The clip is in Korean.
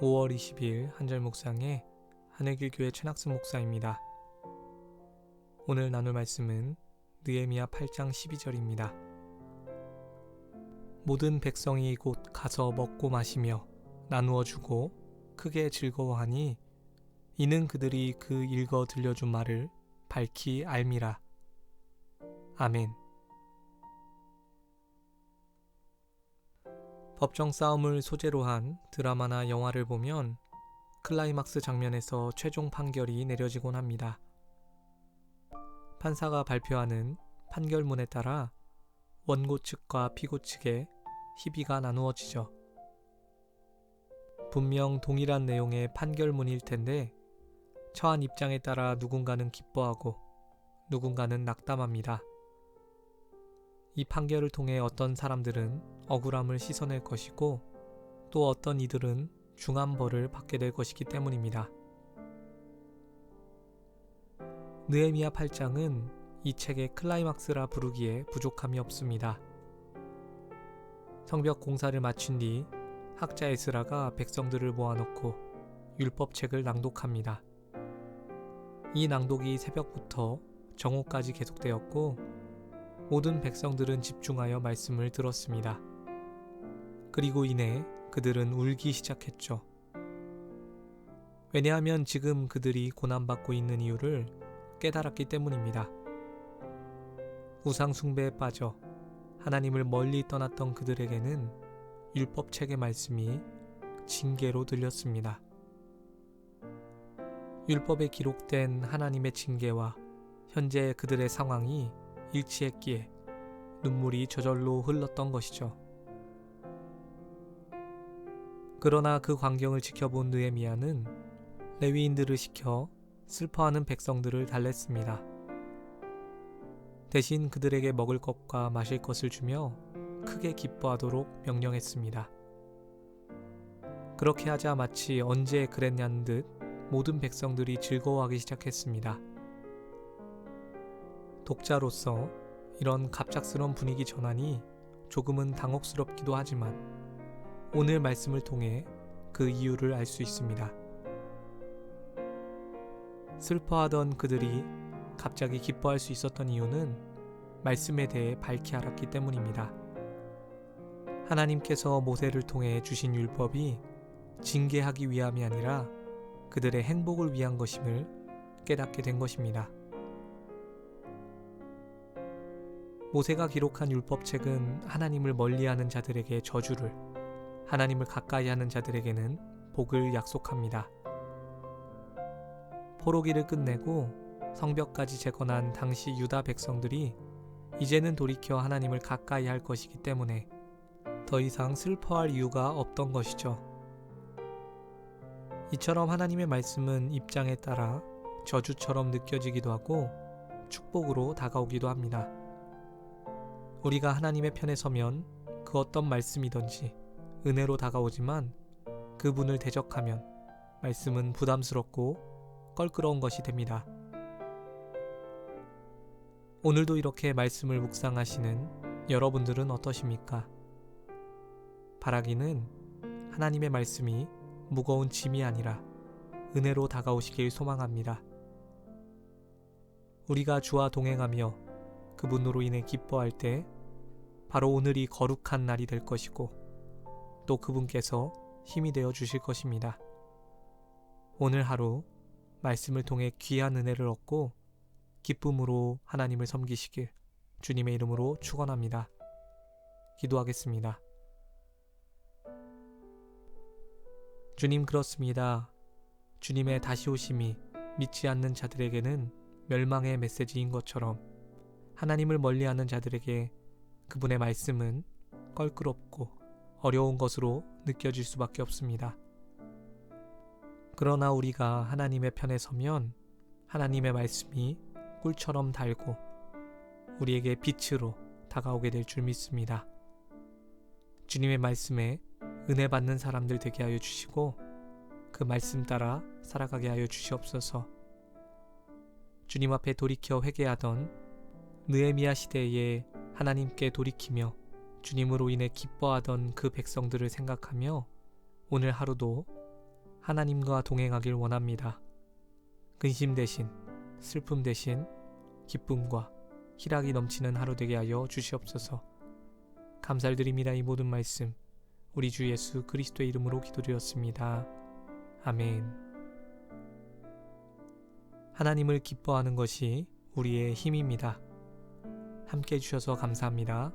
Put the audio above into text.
5월 20일 한절 묵상의 하늘길교회 최낙승 목사입니다. 오늘 나눌 말씀은 느헤미야 8장 12절입니다. 모든 백성이 곧 가서 먹고 마시며 나누어 주고 크게 즐거워하니 이는 그들이 그 읽어 들려준 말을 밝히 알미라. 아멘. 법정 싸움을 소재로 한 드라마나 영화를 보면 클라이막스 장면에서 최종 판결이 내려지곤 합니다. 판사가 발표하는 판결문에 따라 원고 측과 피고 측에 희비가 나누어지죠. 분명 동일한 내용의 판결문일 텐데 처한 입장에 따라 누군가는 기뻐하고 누군가는 낙담합니다. 이 판결을 통해 어떤 사람들은 억울함을 씻어낼 것이고 또 어떤 이들은 중한 벌을 받게 될 것이기 때문입니다. 느헤미야 8장은 이 책의 클라이막스라 부르기에 부족함이 없습니다. 성벽 공사를 마친 뒤 학자 에스라가 백성들을 모아놓고 율법책을 낭독합니다. 이 낭독이 새벽부터 정오까지 계속되었고 모든 백성들은 집중하여 말씀을 들었습니다. 그리고 이내 그들은 울기 시작했죠. 왜냐하면 지금 그들이 고난받고 있는 이유를 깨달았기 때문입니다. 우상 숭배에 빠져 하나님을 멀리 떠났던 그들에게는 율법책의 말씀이 징계로 들렸습니다. 율법에 기록된 하나님의 징계와 현재 그들의 상황이 일치했기에 눈물이 저절로 흘렀던 것이죠. 그러나 그 광경을 지켜본 느헤미야는 레위인들을 시켜 슬퍼하는 백성들을 달랬습니다. 대신 그들에게 먹을 것과 마실 것을 주며 크게 기뻐하도록 명령했습니다. 그렇게 하자 마치 언제 그랬냐는 듯 모든 백성들이 즐거워하기 시작했습니다. 독자로서 이런 갑작스러운 분위기 전환이 조금은 당혹스럽기도 하지만 오늘 말씀을 통해 그 이유를 알 수 있습니다. 슬퍼하던 그들이 갑자기 기뻐할 수 있었던 이유는 말씀에 대해 밝히 알았기 때문입니다. 하나님께서 모세를 통해 주신 율법이 징계하기 위함이 아니라 그들의 행복을 위한 것임을 깨닫게 된 것입니다. 모세가 기록한 율법책은 하나님을 멀리하는 자들에게 저주를, 하나님을 가까이하는 자들에게는 복을 약속합니다. 포로기를 끝내고 성벽까지 재건한 당시 유다 백성들이 이제는 돌이켜 하나님을 가까이 할 것이기 때문에 더 이상 슬퍼할 이유가 없던 것이죠. 이처럼 하나님의 말씀은 입장에 따라 저주처럼 느껴지기도 하고 축복으로 다가오기도 합니다. 우리가 하나님의 편에 서면 그 어떤 말씀이든지 은혜로 다가오지만 그분을 대적하면 말씀은 부담스럽고 껄끄러운 것이 됩니다. 오늘도 이렇게 말씀을 묵상하시는 여러분들은 어떠십니까? 바라기는 하나님의 말씀이 무거운 짐이 아니라 은혜로 다가오시길 소망합니다. 우리가 주와 동행하며 그분으로 인해 기뻐할 때 바로 오늘이 거룩한 날이 될 것이고 또 그분께서 힘이 되어 주실 것입니다. 오늘 하루 말씀을 통해 귀한 은혜를 얻고 기쁨으로 하나님을 섬기시길 주님의 이름으로 축원합니다. 기도하겠습니다. 주님, 그렇습니다. 주님의 다시 오심이 믿지 않는 자들에게는 멸망의 메시지인 것처럼 하나님을 멀리하는 자들에게 그분의 말씀은 껄끄럽고 어려운 것으로 느껴질 수밖에 없습니다. 그러나 우리가 하나님의 편에 서면 하나님의 말씀이 꿀처럼 달고 우리에게 빛으로 다가오게 될 줄 믿습니다. 주님의 말씀에 은혜 받는 사람들 되게 하여 주시고 그 말씀 따라 살아가게 하여 주시옵소서. 주님 앞에 돌이켜 회개하던 느헤미야 시대에 하나님께 돌이키며 주님으로 인해 기뻐하던 그 백성들을 생각하며 오늘 하루도 하나님과 동행하길 원합니다. 근심 대신 슬픔 대신 기쁨과 희락이 넘치는 하루 되게 하여 주시옵소서. 감사드립니다. 이 모든 말씀 우리 주 예수 그리스도의 이름으로 기도드렸습니다. 아멘. 하나님을 기뻐하는 것이 우리의 힘입니다. 함께 해주셔서 감사합니다.